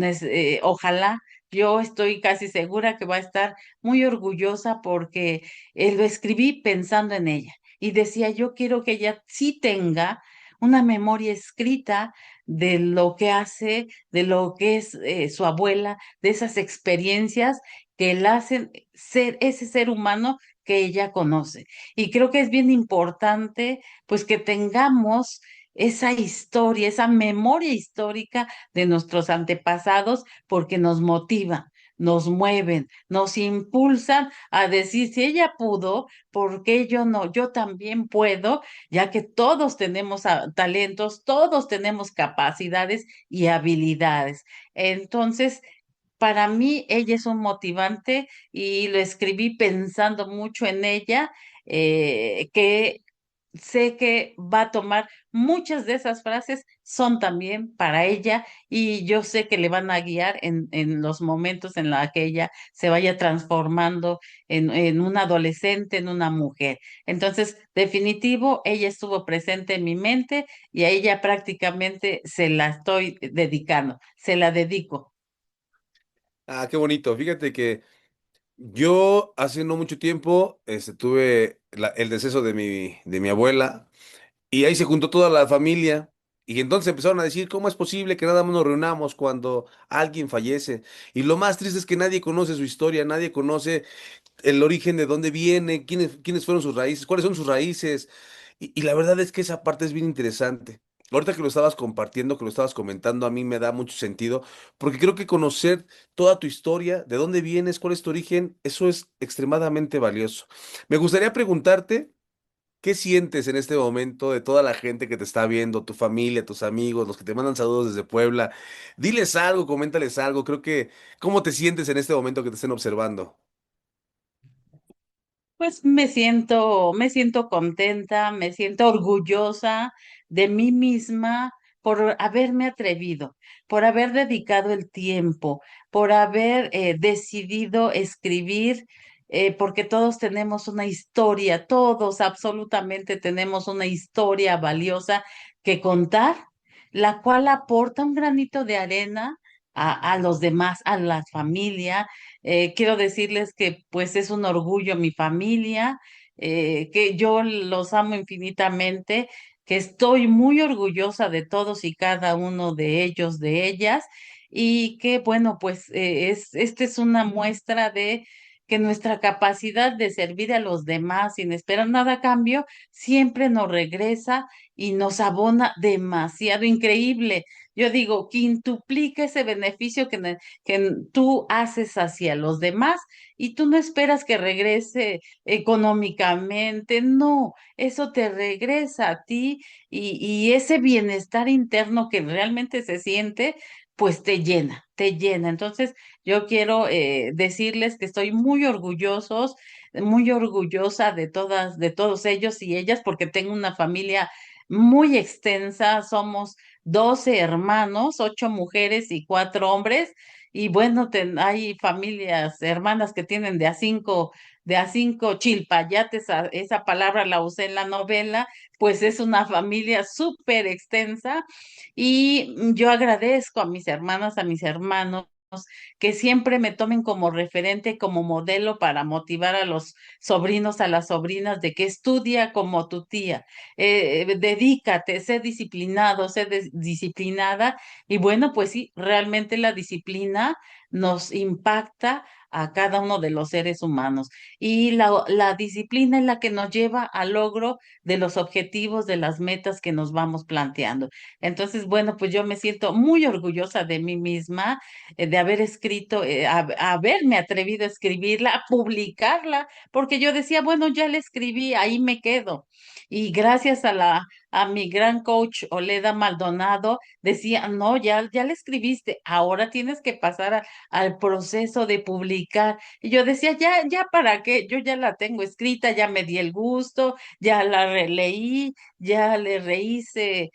ojalá, yo estoy casi segura que va a estar muy orgullosa porque lo escribí pensando en ella. Y decía, yo quiero que ella sí tenga una memoria escrita de lo que hace, de lo que es su abuela, de esas experiencias que la hacen ser ese ser humano que ella conoce. Y creo que es bien importante, pues, que tengamos esa historia, esa memoria histórica de nuestros antepasados, porque nos motiva, nos mueven, nos impulsan a decir, si ella pudo, ¿por qué yo no? Yo también puedo, ya que todos tenemos talentos, todos tenemos capacidades y habilidades. Entonces, para mí, ella es un motivante y lo escribí pensando mucho en ella, que sé que va a tomar muchas de esas frases, son también para ella y yo sé que le van a guiar en los momentos en los que ella se vaya transformando en una adolescente, en una mujer. Entonces, definitivo, ella estuvo presente en mi mente y a ella prácticamente se la estoy dedicando, se la dedico. Ah, qué bonito. Fíjate que yo hace no mucho tiempo tuve el deceso de mi abuela y ahí se juntó toda la familia y entonces empezaron a decir, ¿cómo es posible que nada más nos reunamos cuando alguien fallece? Y lo más triste es que nadie conoce su historia, nadie conoce el origen de dónde viene, quiénes fueron sus raíces, cuáles son sus raíces. Y la verdad es que esa parte es bien interesante. Ahorita que lo estabas compartiendo, que lo estabas comentando, a mí me da mucho sentido, porque creo que conocer toda tu historia, de dónde vienes, cuál es tu origen, eso es extremadamente valioso. Me gustaría preguntarte, ¿qué sientes en este momento de toda la gente que te está viendo, tu familia, tus amigos, los que te mandan saludos desde Puebla? Diles algo, coméntales algo, creo que, ¿cómo te sientes en este momento que te estén observando? Pues me siento contenta, me siento orgullosa de mí misma por haberme atrevido, por haber dedicado el tiempo, por haber decidido escribir, porque todos tenemos una historia, todos absolutamente tenemos una historia valiosa que contar, la cual aporta un granito de arena a los demás, a la familia. Quiero decirles que pues es un orgullo mi familia, que yo los amo infinitamente, que estoy muy orgullosa de todos y cada uno de ellos, de ellas, y que bueno, pues esta es una muestra de que nuestra capacidad de servir a los demás sin esperar nada a cambio siempre nos regresa y nos abona demasiado increíble. yo digo, quintuplica ese beneficio que tú haces hacia los demás y tú no esperas que regrese económicamente, no, eso te regresa a ti y ese bienestar interno que realmente se siente, pues te llena, te llena. Entonces, yo quiero decirles que estoy muy orgullosa de todas, de todos ellos y ellas, porque tengo una familia muy extensa, somos 12 hermanos, 8 mujeres y 4 hombres, y bueno, hay familias, hermanas que tienen de a cinco chilpayates, esa palabra la usé en la novela, pues es una familia súper extensa, y yo agradezco a mis hermanas, a mis hermanos, que siempre me tomen como referente, como modelo para motivar a los sobrinos, a las sobrinas, de que estudia como tu tía, dedícate, sé disciplinado, disciplinada. Y bueno, pues sí, realmente la disciplina nos impacta a cada uno de los seres humanos. Y la disciplina es la que nos lleva al logro de los objetivos, de las metas que nos vamos planteando. Entonces, bueno, pues yo me siento muy orgullosa de mí misma, de haber escrito, haberme atrevido a escribirla, a publicarla, porque yo decía, bueno, ya la escribí, ahí me quedo. Y gracias a mi gran coach Oleda Maldonado, decía, no, ya la escribiste, ahora tienes que pasar al proceso de publicar. Y yo decía, ya para qué, yo ya la tengo escrita, ya me di el gusto, ya la releí, ya le rehice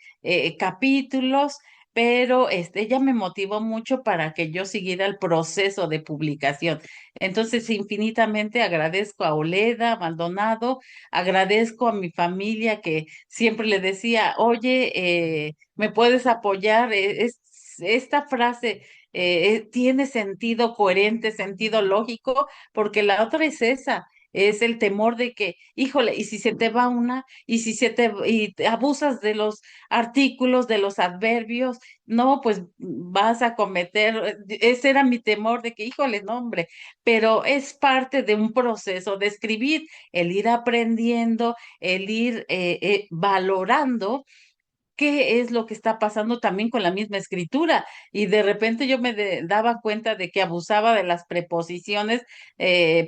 capítulos, pero ella me motivó mucho para que yo siguiera el proceso de publicación. Entonces, infinitamente agradezco a Oleda Maldonado, agradezco a mi familia que siempre le decía, oye, ¿me puedes apoyar? Esta frase tiene sentido coherente, sentido lógico, porque la otra es esa. Es el temor de que, híjole, y si se te va una, y si y te abusas de los artículos, de los adverbios, no, pues vas a cometer, ese era mi temor de que, híjole, no, hombre, pero es parte de un proceso de escribir, el ir aprendiendo, el ir valorando qué es lo que está pasando también con la misma escritura. Y de repente yo daba cuenta de que abusaba de las preposiciones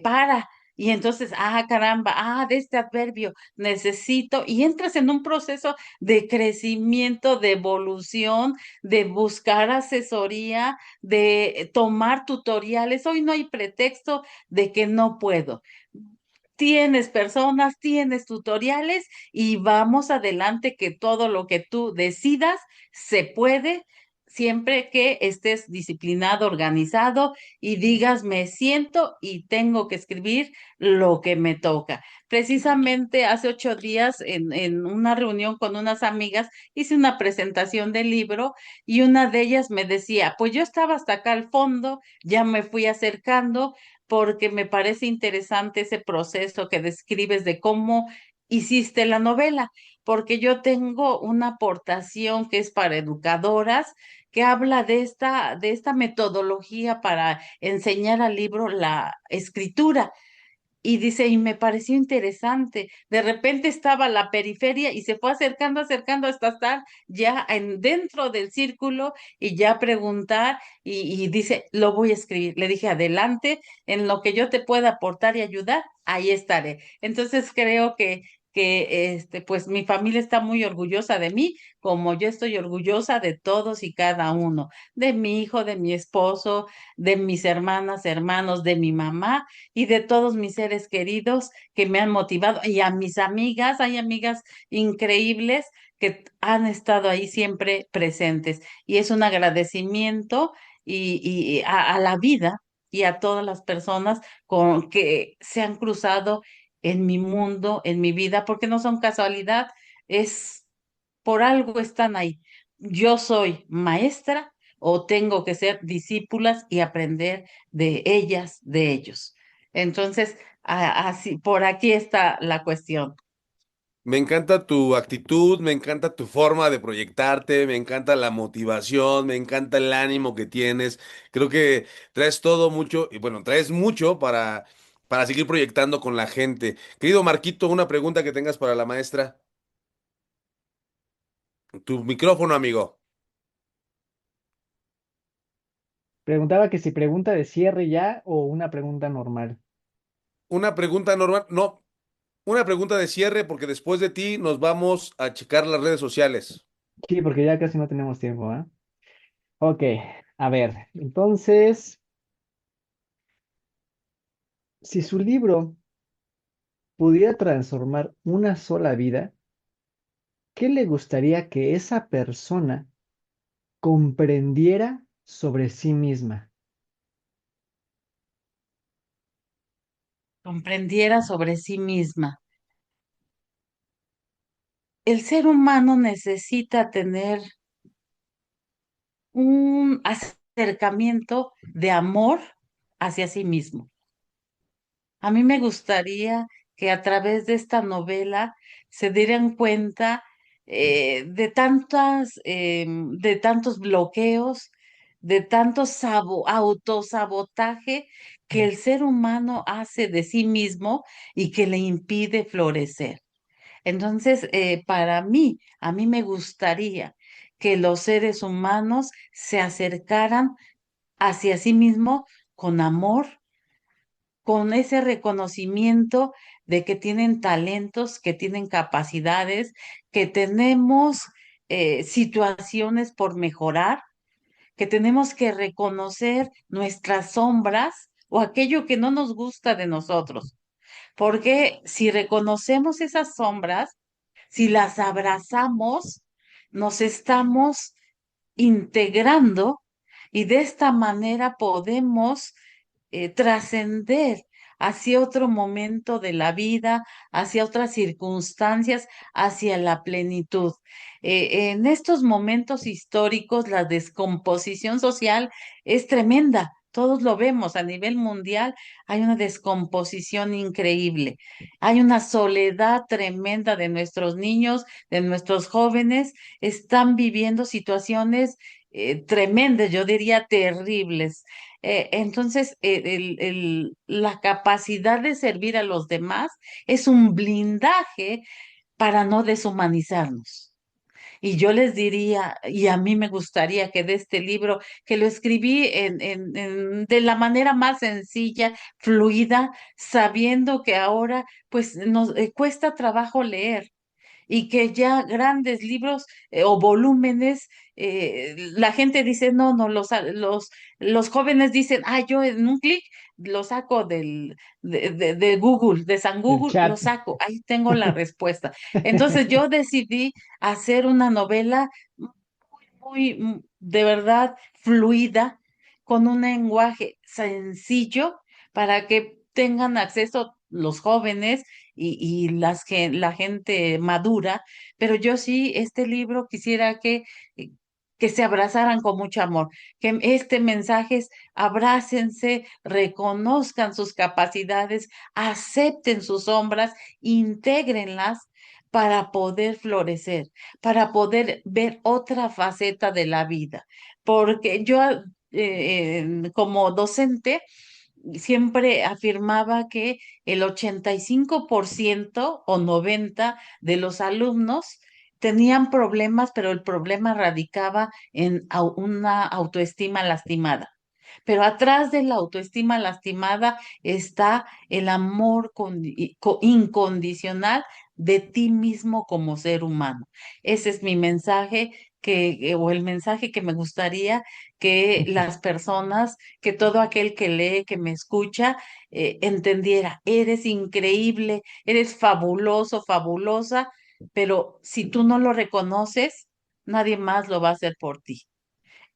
para. Y entonces, caramba, de este adverbio necesito, y entras en un proceso de crecimiento, de evolución, de buscar asesoría, de tomar tutoriales. Hoy no hay pretexto de que no puedo. Tienes personas, tienes tutoriales y vamos adelante, que todo lo que tú decidas se puede, siempre que estés disciplinado, organizado y digas, me siento y tengo que escribir lo que me toca. Precisamente hace 8 días, en una reunión con unas amigas, hice una presentación del libro y una de ellas me decía, pues yo estaba hasta acá al fondo, ya me fui acercando porque me parece interesante ese proceso que describes de cómo hiciste la novela, porque yo tengo una aportación que es para educadoras, que habla de esta metodología para enseñar al libro la escritura. Y dice, y me pareció interesante. De repente estaba la periferia y se fue acercando, acercando hasta estar ya dentro del círculo y ya preguntar. Y dice, lo voy a escribir. Le dije, adelante, en lo que yo te pueda aportar y ayudar, ahí estaré. Entonces creo que pues mi familia está muy orgullosa de mí, como yo estoy orgullosa de todos y cada uno, de mi hijo, de mi esposo, de mis hermanas, hermanos, de mi mamá y de todos mis seres queridos que me han motivado, y a mis amigas, hay amigas increíbles que han estado ahí siempre presentes, y es un agradecimiento y a la vida y a todas las personas con que se han cruzado en mi mundo, en mi vida, porque no son casualidad, es por algo están ahí. Yo soy maestra o tengo que ser discípulas y aprender de ellas, de ellos. Entonces, así, por aquí está la cuestión. Me encanta tu actitud, me encanta tu forma de proyectarte, me encanta la motivación, me encanta el ánimo que tienes. Creo que traes todo mucho, y bueno, traes mucho para seguir proyectando con la gente. Querido Marquito, una pregunta que tengas para la maestra. Tu micrófono, amigo. Preguntaba que si pregunta de cierre ya o una pregunta normal. Una pregunta normal, no, una pregunta de cierre porque después de ti nos vamos a checar las redes sociales. Sí, porque ya casi no tenemos tiempo, ¿ah? Ok, a ver, entonces, si su libro pudiera transformar una sola vida, ¿qué le gustaría que esa persona comprendiera sobre sí misma? Comprendiera sobre sí misma. El ser humano necesita tener un acercamiento de amor hacia sí mismo. A mí me gustaría que a través de esta novela se dieran cuenta de tantos bloqueos, de tanto autosabotaje que el ser humano hace de sí mismo y que le impide florecer. Entonces, a mí me gustaría que los seres humanos se acercaran hacia sí mismo con amor, con ese reconocimiento de que tienen talentos, que tienen capacidades, que tenemos situaciones por mejorar, que tenemos que reconocer nuestras sombras o aquello que no nos gusta de nosotros. Porque si reconocemos esas sombras, si las abrazamos, nos estamos integrando y de esta manera podemos trascender hacia otro momento de la vida, hacia otras circunstancias, hacia la plenitud. En estos momentos históricos, la descomposición social es tremenda. Todos lo vemos a nivel mundial, hay una descomposición increíble, hay una soledad tremenda de nuestros niños, de nuestros jóvenes, están viviendo situaciones tremendas, yo diría terribles. Entonces, la capacidad de servir a los demás es un blindaje para no deshumanizarnos. Y yo les diría, y a mí me gustaría que de este libro, que lo escribí de la manera más sencilla, fluida, sabiendo que ahora pues nos cuesta trabajo leer y que ya grandes libros o volúmenes, la gente dice, no, no, los jóvenes dicen, ah, yo en un clic lo saco de Google, de San Del Google, lo chat. saco, ahí tengo la respuesta. Entonces yo decidí hacer una novela de verdad fluida, con un lenguaje sencillo para que tengan acceso los jóvenes y la gente madura, pero yo sí, este libro quisiera que se abrazaran con mucho amor, que este mensaje es abrácense, reconozcan sus capacidades, acepten sus sombras, intégrenlas para poder florecer, para poder ver otra faceta de la vida. Porque yo, como docente, siempre afirmaba que el 85% o 90% de los alumnos tenían problemas, pero el problema radicaba en una autoestima lastimada. Pero atrás de la autoestima lastimada está el amor incondicional de ti mismo como ser humano. Ese es mi mensaje o el mensaje que me gustaría que las personas, que todo aquel que lee, que me escucha, entendiera. Eres increíble, eres fabuloso, fabulosa, pero si tú no lo reconoces, nadie más lo va a hacer por ti.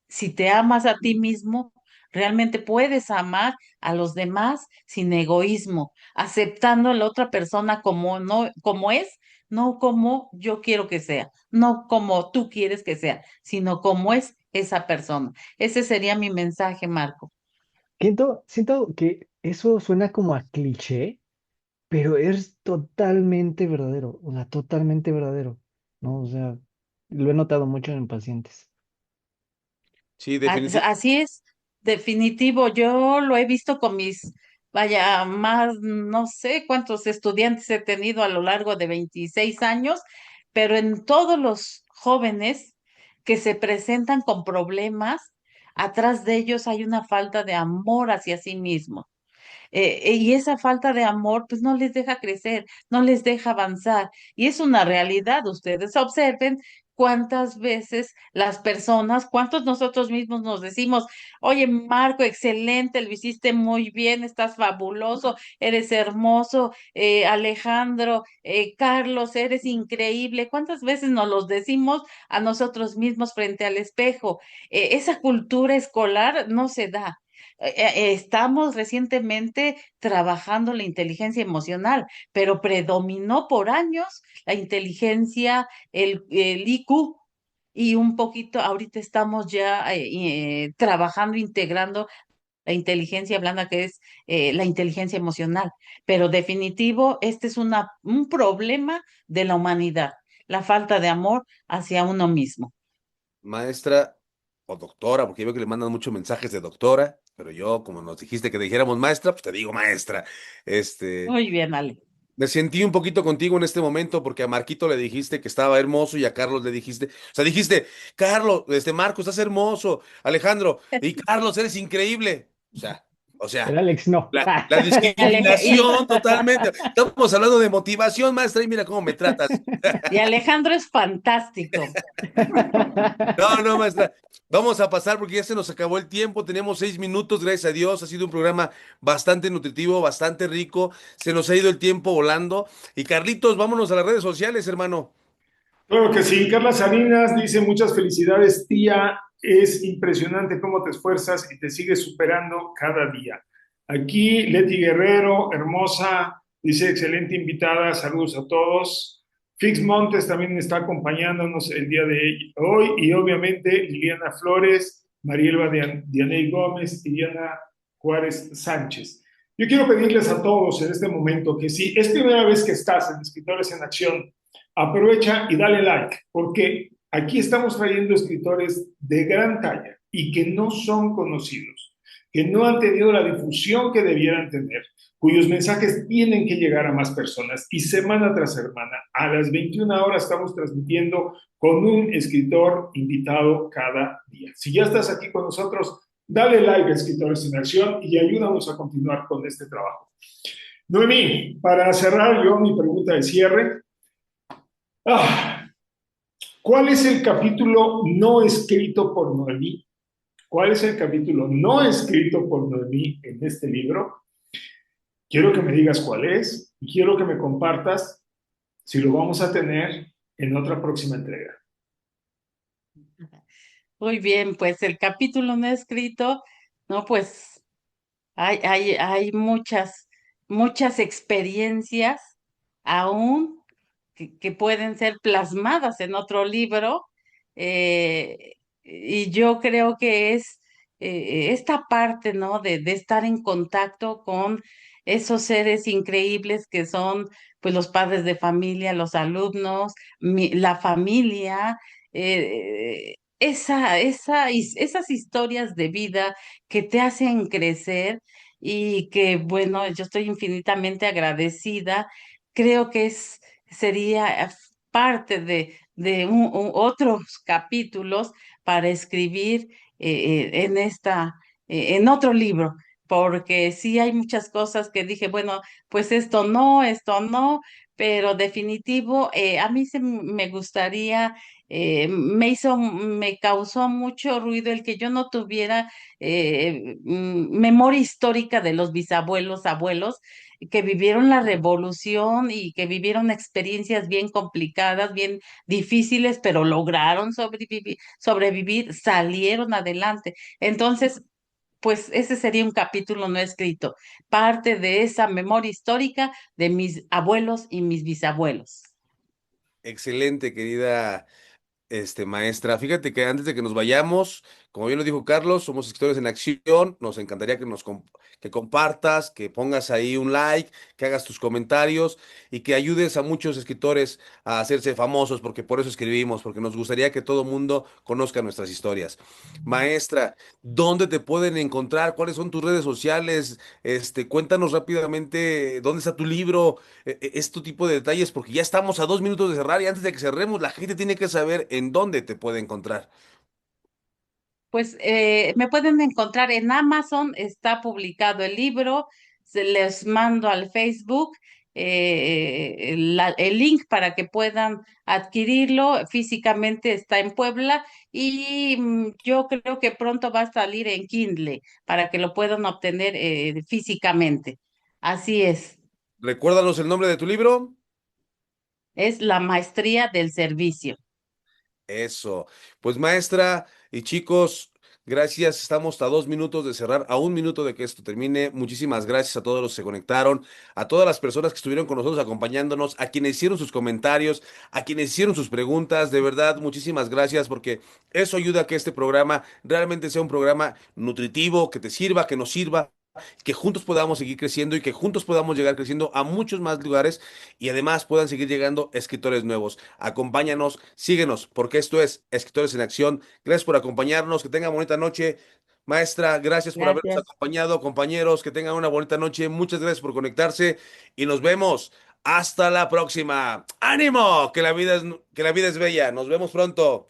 Si te amas a ti mismo, realmente puedes amar a los demás sin egoísmo, aceptando a la otra persona como no, como es, no como yo quiero que sea, no como tú quieres que sea, sino como es esa persona. Ese sería mi mensaje, Marco. Siento que eso suena como a cliché, pero es totalmente verdadero, o sea, totalmente verdadero, ¿no? O sea, lo he notado mucho en pacientes. Sí, definitivamente. Así es, definitivo. Yo lo he visto con mis, vaya, más, no sé cuántos estudiantes he tenido a lo largo de 26 años, pero en todos los jóvenes que se presentan con problemas, atrás de ellos hay una falta de amor hacia sí mismos. Y esa falta de amor, pues no les deja crecer, no les deja avanzar. Y es una realidad. Ustedes observen cuántas veces las personas, cuántos nosotros mismos nos decimos, oye, Marco, excelente, lo hiciste muy bien, estás fabuloso, eres hermoso, Alejandro, Carlos, eres increíble. ¿Cuántas veces nos los decimos a nosotros mismos frente al espejo? Esa cultura escolar no se da. Estamos recientemente trabajando la inteligencia emocional, pero predominó por años la inteligencia, el IQ, y un poquito, ahorita estamos ya trabajando, integrando la inteligencia blanda, que es la inteligencia emocional. Pero definitivo, este es un problema de la humanidad, la falta de amor hacia uno mismo. Maestra o doctora, porque yo veo que le mandan muchos mensajes de doctora, pero yo, como nos dijiste que dijéramos maestra, pues te digo maestra. Este, Muy bien, Ale. Me sentí un poquito contigo en este momento porque a Marquito le dijiste que estaba hermoso y a Carlos le dijiste, o sea, dijiste, Carlos, Marco, estás hermoso, Alejandro, y Carlos, eres increíble. O sea, Pero Alex no. la discriminación totalmente. Estamos hablando de motivación, maestra, y mira cómo me tratas. Y Alejandro es fantástico. No, no, maestra. Vamos a pasar porque ya se nos acabó el tiempo. Tenemos 6 minutos, gracias a Dios. Ha sido un programa bastante nutritivo, bastante rico. Se nos ha ido el tiempo volando. Y Carlitos, vámonos a las redes sociales, hermano. Claro que sí. Carla Salinas dice muchas felicidades, tía. Es impresionante cómo te esfuerzas y te sigues superando cada día. Aquí Leti Guerrero, hermosa, dice excelente invitada. Saludos a todos. Fix Montes también está acompañándonos el día de hoy y obviamente Liliana Flores, Marielba Dianey Gómez y Diana Juárez Sánchez. Yo quiero pedirles a todos en este momento que si es primera vez que estás en Escritores en Acción, aprovecha y dale like, porque aquí estamos trayendo escritores de gran talla y que no son conocidos, que no han tenido la difusión que debieran tener, cuyos mensajes tienen que llegar a más personas. Y semana tras semana, a las 21 horas, estamos transmitiendo con un escritor invitado cada día. Si ya estás aquí con nosotros, dale like a Escritores en Acción y ayúdanos a continuar con este trabajo. Noemí, para cerrar yo mi pregunta de cierre, Ah, ¿cuál es el capítulo no escrito por Noemí? ¿Cuál es el capítulo no escrito por Noemí en este libro? Quiero que me digas cuál es y quiero que me compartas si lo vamos a tener en otra próxima entrega. Muy bien, pues el capítulo no escrito, no, pues hay muchas experiencias aún que pueden ser plasmadas en otro libro, y yo creo que es esta parte, ¿no? De estar en contacto con esos seres increíbles que son, pues, los padres de familia, los alumnos, la familia, esas historias de vida que te hacen crecer y que, bueno, yo estoy infinitamente agradecida. Creo que sería parte de otros capítulos para escribir en otro libro, porque sí hay muchas cosas que dije, bueno, pues esto no, pero definitivo, a mí me gustaría, me causó mucho ruido el que yo no tuviera memoria histórica de los bisabuelos, abuelos, que vivieron la revolución y que vivieron experiencias bien complicadas, bien difíciles, pero lograron sobrevivir, salieron adelante. Entonces, pues ese sería un capítulo no escrito, parte de esa memoria histórica de mis abuelos y mis bisabuelos. Excelente, querida maestra. Fíjate que antes de que nos vayamos, como bien lo dijo Carlos, somos escritores en acción. Nos encantaría que compartas, que pongas ahí un like, que hagas tus comentarios y que ayudes a muchos escritores a hacerse famosos, porque por eso escribimos, porque nos gustaría que todo mundo conozca nuestras historias. Maestra, ¿dónde te pueden encontrar? ¿Cuáles son tus redes sociales? Cuéntanos rápidamente dónde está tu libro, este tipo de detalles, porque ya estamos a 2 minutos de cerrar y antes de que cerremos, la gente tiene que saber en dónde te puede encontrar. Pues me pueden encontrar en Amazon, está publicado el libro, se les mando al Facebook el link para que puedan adquirirlo. Físicamente está en Puebla y yo creo que pronto va a salir en Kindle para que lo puedan obtener físicamente. Así Recuérdanos el nombre de tu libro. es la maestría del servicio. Eso. Pues maestra y chicos, gracias. Estamos a 2 minutos de cerrar, a 1 minuto de que esto termine. Muchísimas gracias a todos los que se conectaron, a todas las personas que estuvieron con nosotros acompañándonos, a quienes hicieron sus comentarios, a quienes hicieron sus preguntas. De verdad, muchísimas gracias porque eso ayuda a que este programa realmente sea un programa nutritivo, que te sirva, que nos sirva, que juntos podamos seguir creciendo y que juntos podamos llegar creciendo a muchos más lugares y además puedan seguir llegando escritores nuevos. Acompáñanos, síguenos, porque esto es Escritores en Acción. Gracias por acompañarnos, que tengan bonita noche. Maestra, gracias por habernos Gracias. acompañado, compañeros, que tengan una bonita noche. Muchas gracias por conectarse y nos vemos. Hasta la próxima. ¡Ánimo! Que la vida es bella. Nos vemos pronto.